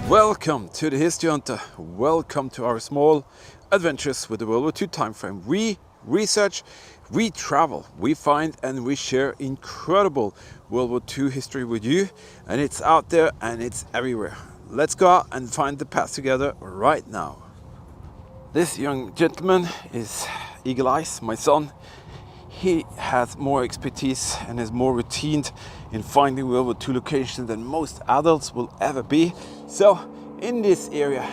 Welcome to the History Hunter. Welcome to our small adventures with the World War II time frame. We research, we travel, we find and we share incredible World War II history with you, and it's out there and it's everywhere. Let's go out and find the path together right now. This young gentleman is Eagle Eyes, my son. He has more expertise and is more routined in finding World War II locations than most adults will ever be. So in this area,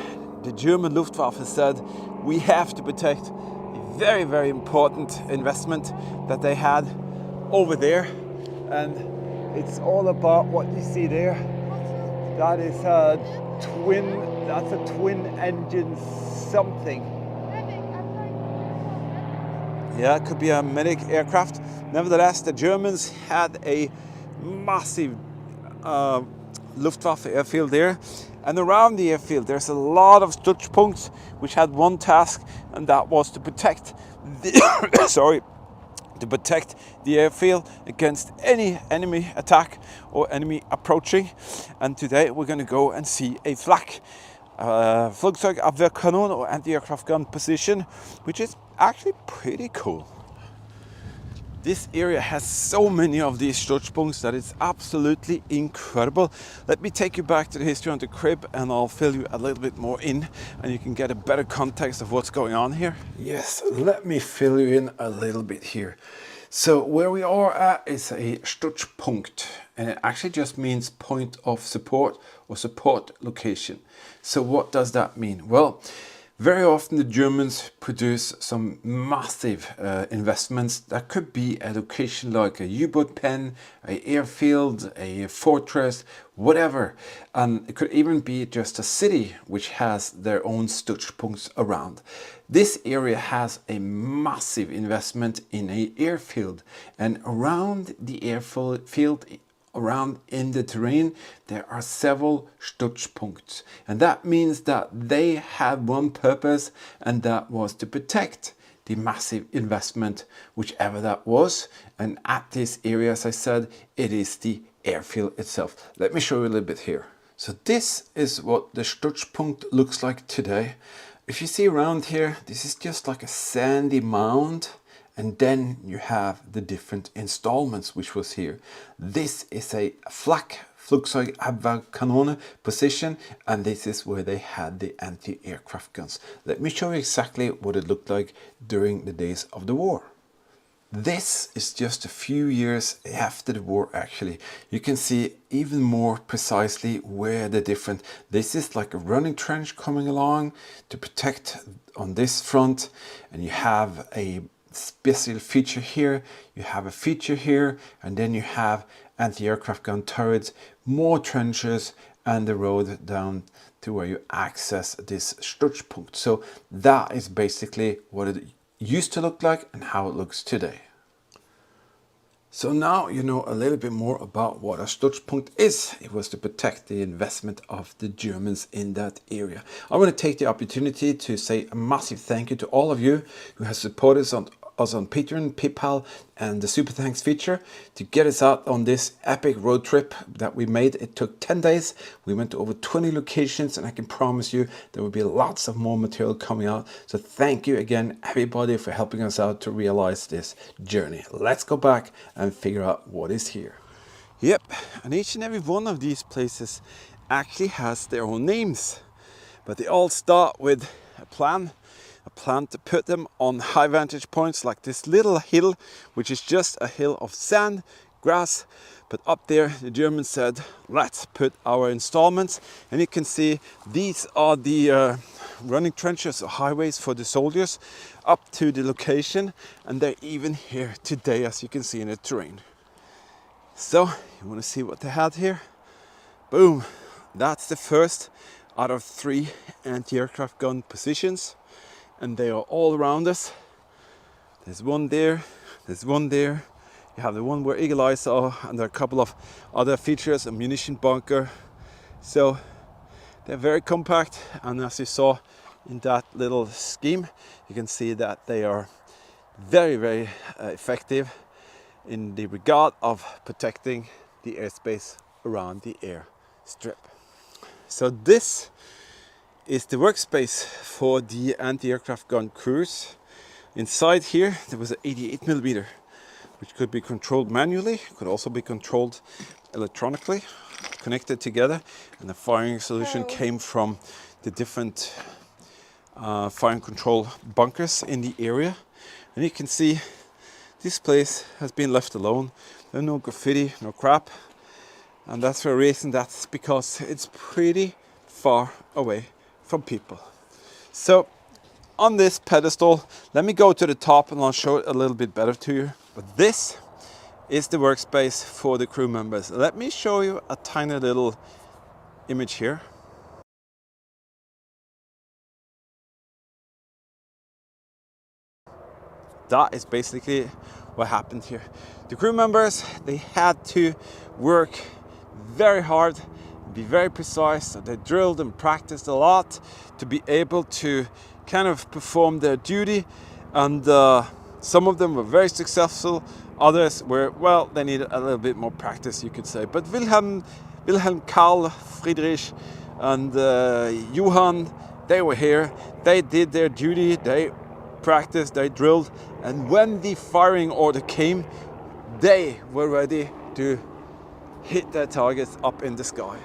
the German Luftwaffe said we have to protect a very, very important investment that they had over there. And it's all about what you see there. That is a twin engine something. Yeah, it could be a medic aircraft. Nevertheless, the Germans had a massive Luftwaffe airfield there. And around the airfield, there's a lot of Stützpunkte which had one task, and that was to protect the the airfield against any enemy attack or enemy approaching. And today we're going to go and see a flak. Flugzeugabwehrkanone or anti-aircraft gun position, which is actually pretty cool. This area has so many of these Stützpunkte that it's absolutely incredible. Let me take you back to the History Hunter crib and I'll fill you a little bit more in and you can get a better context of what's going on here. Yes, let me fill you in a little bit here. So where we are at is a Stützpunkt, and it actually just means point of support or support location. So what does that mean? Well, very often the Germans produce some massive investments that could be a location like a U-boat pen, an airfield, a fortress, whatever. And it could even be just a city which has their own Stützpunkts around. This area has a massive investment in an airfield, and around the airfield, around in the terrain, there are several Stützpunkts, and that means that they had one purpose, and that was to protect the massive investment, whichever that was. And at this area, as I said, it is the airfield itself. Let me show you a little bit here. So this is what the Stützpunkt looks like today. If you see around here, this is just like a sandy mound. And then you have the different installments which was here. This is a flak, Flugzeugabwehrkanone position, and this is where they had the anti-aircraft guns. Let me show you exactly what it looked like during the days of the war. This is just a few years after the war actually. You can see even more precisely where the different, this is like a running trench coming along to protect on this front, and you have a special feature here, you have a feature here, and then you have anti-aircraft gun turrets, more trenches, and the road down to where you access this Stützpunkt. So that is basically what it used to look like and how it looks today. So now you know a little bit more about what a Stützpunkt is. It was to protect the investment of the Germans in that area. I want to take the opportunity to say a massive thank you to all of you who have supported us on Patreon, PayPal, and the Super Thanks feature to get us out on this epic road trip that we made. It took 10 days. We went to over 20 locations, and I can promise you there will be lots of more material coming out. So thank you again, everybody, for helping us out to realize this journey. Let's go back and figure out what is here. Yep, and each and every one of these places actually has their own names, but they all start with a plan to put them on high vantage points like this little hill, which is just a hill of sand, grass, but up there the Germans said, let's put our installments. And you can see these are the running trenches or highways for the soldiers up to the location, and they're even here today, as you can see in the terrain. So you want to see what they had here? Boom, that's the first out of 3 anti-aircraft gun positions. And they are all around us. There's one there, there's one there. You have the one where Eagle Eyes saw, and there are a couple of other features, a munition bunker. So they're very compact, and as you saw in that little scheme, you can see that they are very, very effective in the regard of protecting the airspace around the airstrip. So this is the workspace for the anti-aircraft gun crews. Inside here there was an 88mm, which could be controlled manually, could also be controlled electronically, connected together, and the firing solution came from the different fire control bunkers in the area. And you can see this place has been left alone. There's no graffiti, no crap, and that's for a reason. That's because it's pretty far away from people. So on this pedestal, let me go to the top and I'll show it a little bit better to you. But this is the workspace for the crew members. Let me show you a tiny little image here. That is basically what happened here. The crew members, they had to work very hard, be very precise. So they drilled and practiced a lot to be able to kind of perform their duty. And some of them were very successful. Others were, well, they needed a little bit more practice, you could say. But Wilhelm, Karl, Friedrich, and Johann, they were here. They did their duty. They practiced, they drilled, and when the firing order came, they were ready to hit their targets up in the sky.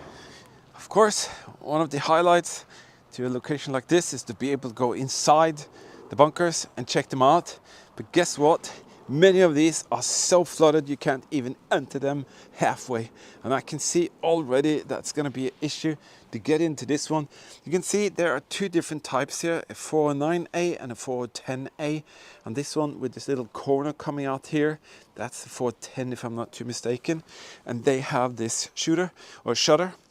Of course, one of the highlights to a location like this is to be able to go inside the bunkers and check them out. But guess what? Many of these are so flooded you can't even enter them halfway. And I can see already that's going to be an issue to get into this one. You can see there are two different types here, a 409A and a 410A. And this one with this little corner coming out here, that's the 410 if I'm not too mistaken. And they have this shutter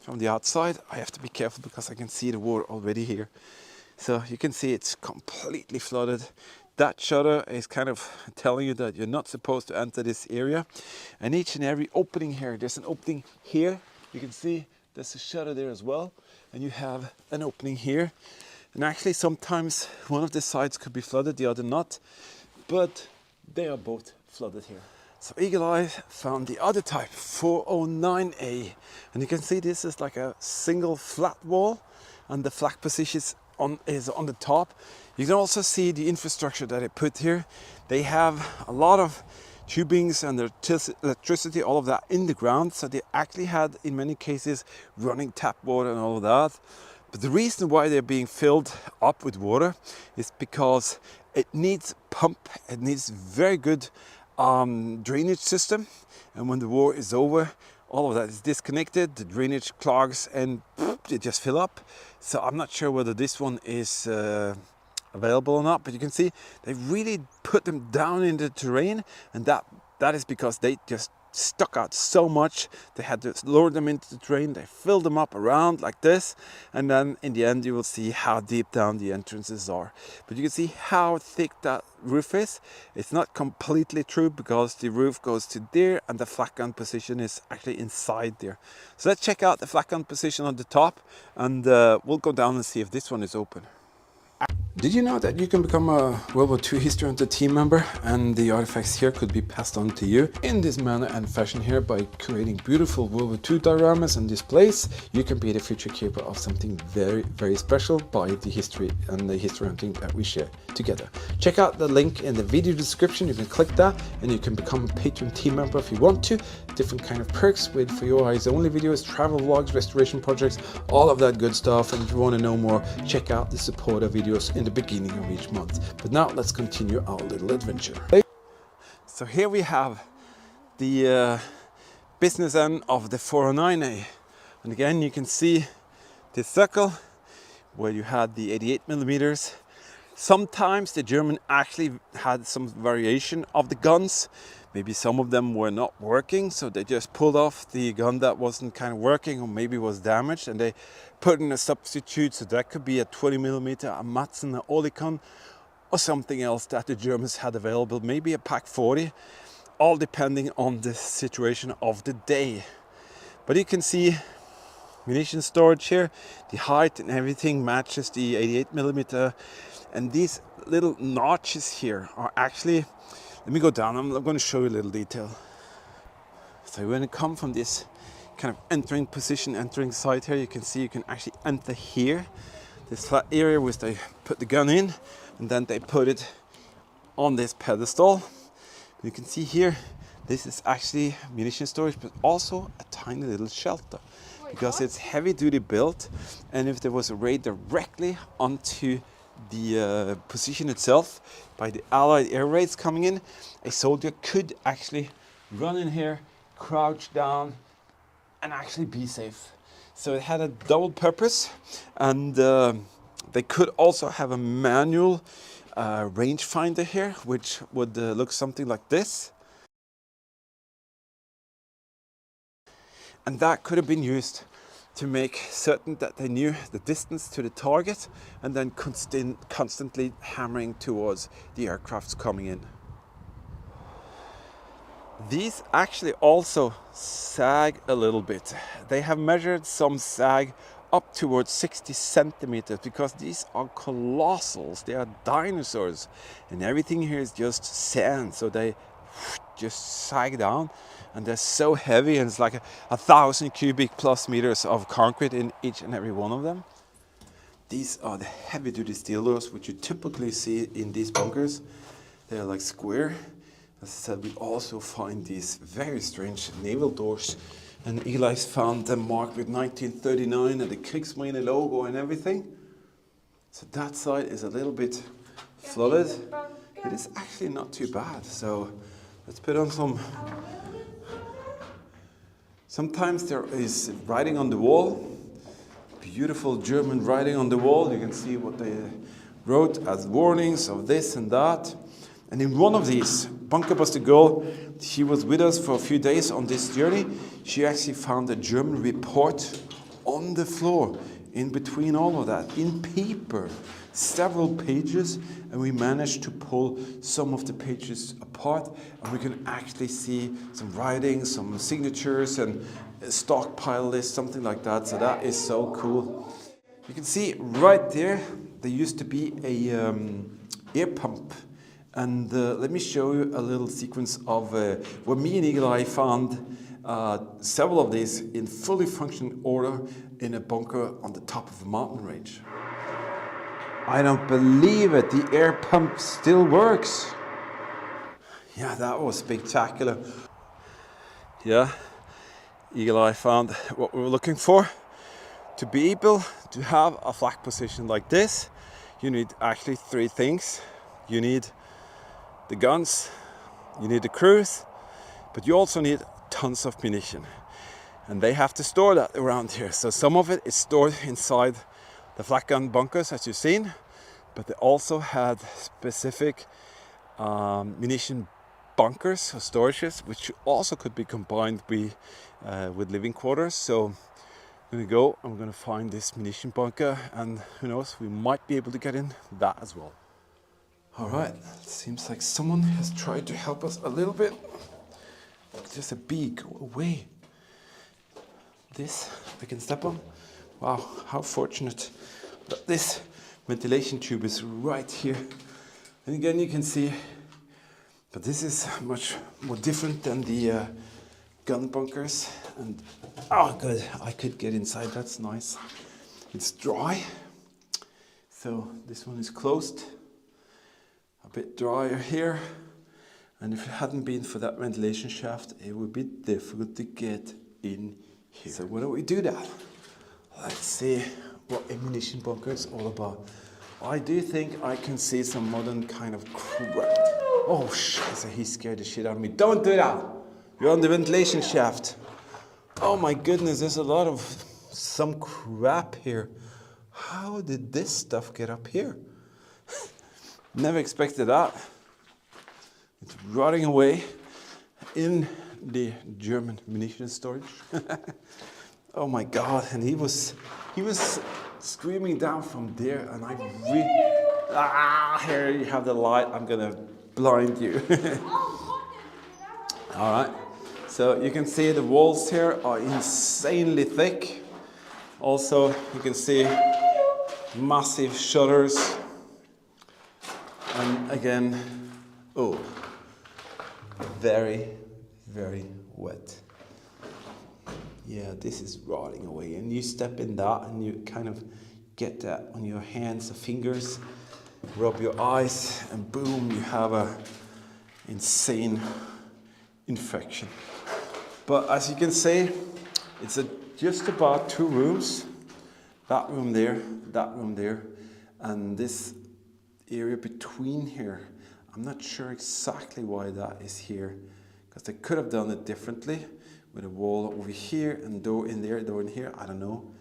from the outside. I have to be careful because I can see the water already here. So you can see it's completely flooded. That shutter is kind of telling you that you're not supposed to enter this area. And each and every opening here, there's an opening here. You can see there's a shutter there as well. And you have an opening here. And actually sometimes one of the sides could be flooded, the other not. But they are both flooded here. So Eagle Eye found the other type, 409A. And you can see this is like a single flat wall. And the flak position is on the top. You can also see the infrastructure that they put here. They have a lot of tubings and electricity, all of that in the ground. So they actually had, in many cases, running tap water and all of that. But the reason why they're being filled up with water is because it needs pump. It needs very good drainage system. And when the war is over, all of that is disconnected, the drainage clogs and they just fill up. So I'm not sure whether this one is available or not, but you can see they really put them down in the terrain, and that is because they just stuck out so much. They had to lower them into the terrain, they filled them up around like this, and then in the end you will see how deep down the entrances are. But you can see how thick that roof is. It's not completely true because the roof goes to there and the flak gun position is actually inside there. So let's check out the flak gun position on the top, and we'll go down and see if this one is open. Did you know that you can become a World War II History Hunter team member, and the artifacts here could be passed on to you in this manner and fashion here by creating beautiful World War II dioramas and displays? You can be the future keeper of something very, very special by the history and the history hunting that we share together. Check out the link in the video description. You can click that and you can become a Patreon team member if you want to. Different kind of perks with for your eyes only videos, travel vlogs, restoration projects, all of that good stuff. And if you want to know more, check out the supporter videos in the beginning of each month. But now let's continue our little adventure. So here we have the business end of the 409A, and again you can see the circle where you had the 88mm. Sometimes the German actually had some variation of the guns. Maybe some of them were not working, so they just pulled off the gun that wasn't kind of working or maybe was damaged, and they put in a substitute. So that could be a 20mm, a Madsen, a Olicon, or something else that the Germans had available, maybe a Pak 40, all depending on the situation of the day. But you can see munition storage here, the height and everything matches the 88mm, and these little notches here are actually, let me go down, I'm going to show you a little detail. So when you come from this kind of entering position, entering site here. You can see you can actually enter here. This flat area where they put the gun in, and then they put it on this pedestal. You can see here, this is actually munition storage, but also a tiny little shelter, because it's heavy duty built, and if there was a raid directly onto the position itself by the Allied air raids coming in, a soldier could actually run in here, crouch down, and actually be safe. So it had a double purpose, and they could also have a manual rangefinder here, which would look something like this. And that could have been used to make certain that they knew the distance to the target, and then constantly hammering towards the aircrafts coming in. These actually also sag a little bit. They have measured some sag up towards 60 centimeters, because these are colossals. They are dinosaurs, and everything here is just sand, so they just sag down, and they're so heavy, and it's like 1,000 cubic plus meters of concrete in each and every one of them. These are the heavy duty steel doors which you typically see in these bunkers. They are like square. As I said, we also find these very strange naval doors, and Eli's found them marked with 1939 and the Kriegsmarine logo and everything. So that side is a little bit flooded. It is actually not too bad. So let's put on some. Sometimes there is writing on the wall, beautiful German writing on the wall. You can see what they wrote as warnings of this and that. And in one of these, bunker buster girl, she was with us for a few days on this journey. She actually found a German report on the floor, in between all of that, in paper, several pages, and we managed to pull some of the pages apart, and we can actually see some writing, some signatures, and a stockpile list, something like that. So that is so cool. You can see right there used to be a air pump. And let me show you a little sequence of where me and Eagle-Eye found several of these in fully functioning order in a bunker on the top of a mountain range. I don't believe it, the air pump still works. Yeah, that was spectacular. Yeah, Eagle-Eye found what we were looking for. To be able to have a flak position like this, you need actually three things. You need the guns, you need the crews, but you also need tons of munition. And they have to store that around here. So some of it is stored inside the flak gun bunkers, as you've seen, but they also had specific munition bunkers or storages, which also could be combined with living quarters. So I'm gonna find this munition bunker, and who knows, we might be able to get in that as well. All right, seems like someone has tried to help us a little bit. Just a bee, go away. This I can step on. Wow, how fortunate that this ventilation tube is right here. And again, you can see, but this is much more different than the gun bunkers. And oh, good, I could get inside, that's nice. It's dry, so this one is closed. A bit drier here, and if it hadn't been for that ventilation shaft, it would be difficult to get in here. So why don't we do that? Let's see what a munition bunker is all about. I do think I can see some modern kind of crap. Oh shit, he scared the shit out of me. Don't do that! You're on the ventilation shaft. Oh my goodness, there's a lot of some crap here. How did this stuff get up here? Never expected that. It's rotting away in the German munition storage. Oh my God! And he was screaming down from there, and here you have the light. I'm gonna blind you. All right. So you can see the walls here are insanely thick. Also, you can see massive shutters. And again, oh, very, very wet. Yeah, this is rotting away, and you step in that and you kind of get that on your hands or fingers, rub your eyes, and boom, you have a insane infection. But as you can see, it's just about 2 rooms, that room there, and this area between here. I'm not sure exactly why that is here, because they could have done it differently, with a wall over here and door in there, door in here, I don't know.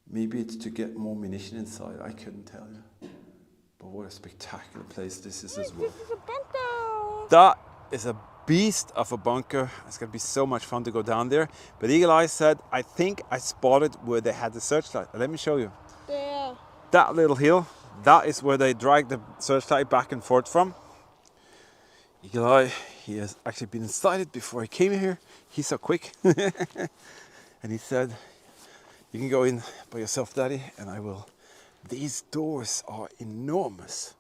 Maybe it's to get more munition inside, I couldn't tell you. But what a spectacular place this is as well. This is a bunker. That is a beast of a bunker. It's gonna be so much fun to go down there. But Eagle Eye said, I think I spotted where they had the searchlight. Let me show you. There. That little hill, that is where they dragged the searchlight back and forth from. Eagle Eye, he has actually been inside it before he came here. He's so quick. And he said, you can go in by yourself, Daddy, and I will. These doors are enormous.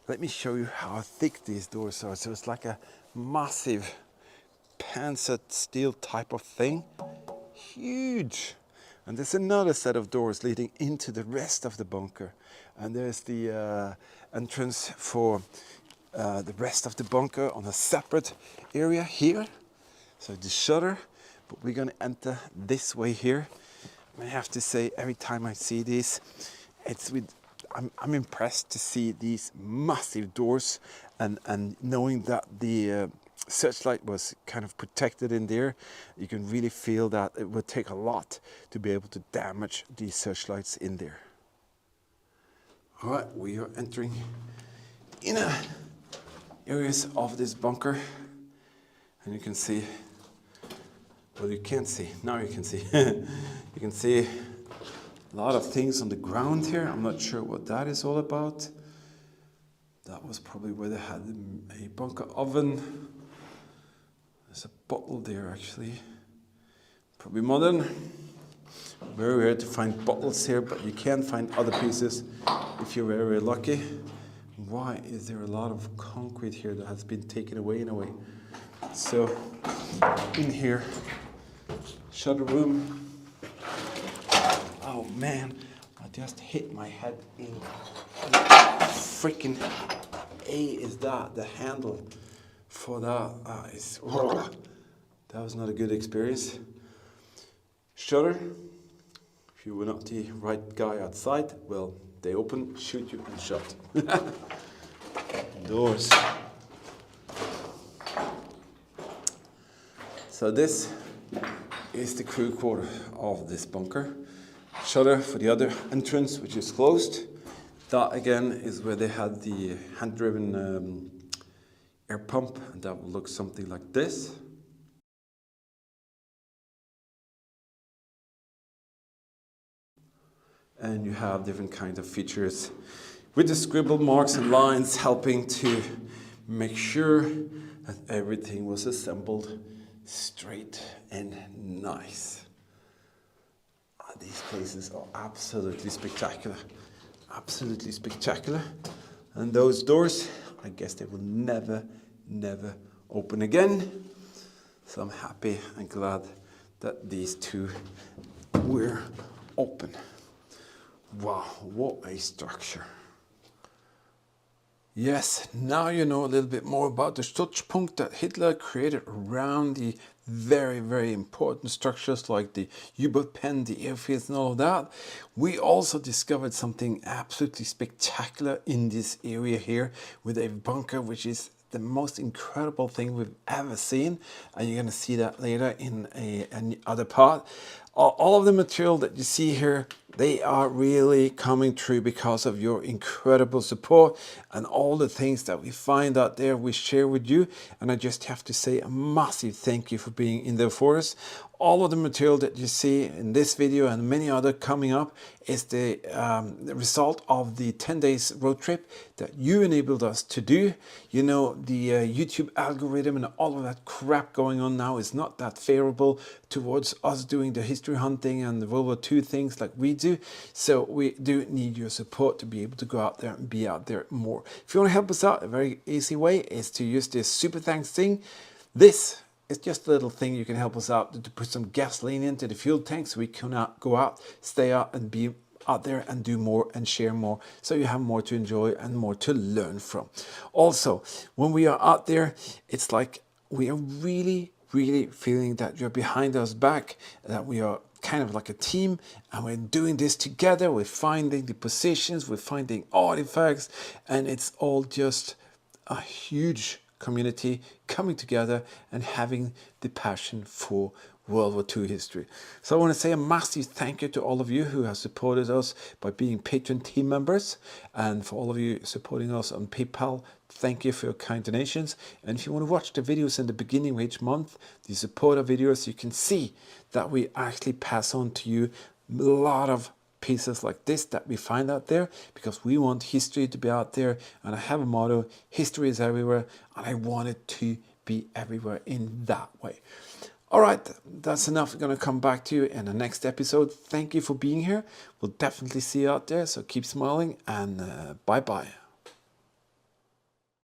Let me show you how thick these doors are. So it's like a massive panzered steel type of thing. Huge. And there's another set of doors leading into the rest of the bunker. And there's the entrance for the rest of the bunker on a separate area here. So the shutter, but we're gonna enter this way here. I have to say, every time I see this, I'm impressed to see these massive doors, and knowing that the searchlight was kind of protected in there. You can really feel that it would take a lot to be able to damage these searchlights in there. All right, we are entering inner areas of this bunker, and you can see, well, you can't see, now you can see. You can see a lot of things on the ground here. I'm not sure what that is all about. That was probably where they had a bunker oven. There's a bottle there actually. Probably modern. Very rare to find bottles here, but you can find other pieces if you're very, very lucky. Why is there a lot of concrete here that has been taken away in a way? So in here, shutter room. Oh man, I just hit my head in. Freaking A is that, the handle for that is, oh, that was not a good experience. Shutter, if you were not the right guy outside, well, they open, shoot you and shut. Doors. So this is the crew quarter of this bunker. Shutter for the other entrance, which is closed. That again is where they had the hand-driven air pump, and that will look something like this. And you have different kinds of features with the scribble marks and lines helping to make sure that everything was assembled straight and nice. These places are absolutely spectacular. Absolutely spectacular. And those doors, I guess they will never, never open again. So I'm happy and glad that these two were open. Wow, what a structure. Yes, now you know a little bit more about the Stützpunkt that Hitler created around the very, very important structures like the U-boat pen, the airfields and all of that. We also discovered something absolutely spectacular in this area here with a bunker which is the most incredible thing we've ever seen, and you're going to see that later in another part. All of the material that you see here, they are really coming true because of your incredible support and all the things that we find out there we share with you. And I just have to say a massive thank you for being in there for us. All of the material that you see in this video and many other coming up is the result of the 10 days road trip that you enabled us to do. You know, the YouTube algorithm and all of that crap going on now is not that favorable towards us doing the history hunting and the World War II things like we do. So we do need your support to be able to go out there and be out there more. If you want to help us out, a very easy way is to use this super thanks thing. This it's just a little thing you can help us out to put some gasoline into the fuel tank so we can go out, stay out and be out there and do more and share more, so you have more to enjoy and more to learn from. Also, when we are out there, it's like we are really feeling that you're behind us back, that we are kind of like a team and we're doing this together. We're finding the positions, we're finding artifacts, and it's all just a huge community coming together and having the passion for World War II history. So I want to say a massive thank you to all of you who have supported us by being patron team members, and for all of you supporting us on PayPal. Thank you for your kind donations. And if you want to watch the videos in the beginning of each month, the supporter videos, you can see that we actually pass on to you a lot of pieces like this that we find out there, because we want history to be out there. And I have a motto: history is everywhere, and I want it to be everywhere in that way. All right, that's enough. We're going to come back to you in the next episode. Thank you for being here. We'll definitely see you out there, so keep smiling, and bye bye.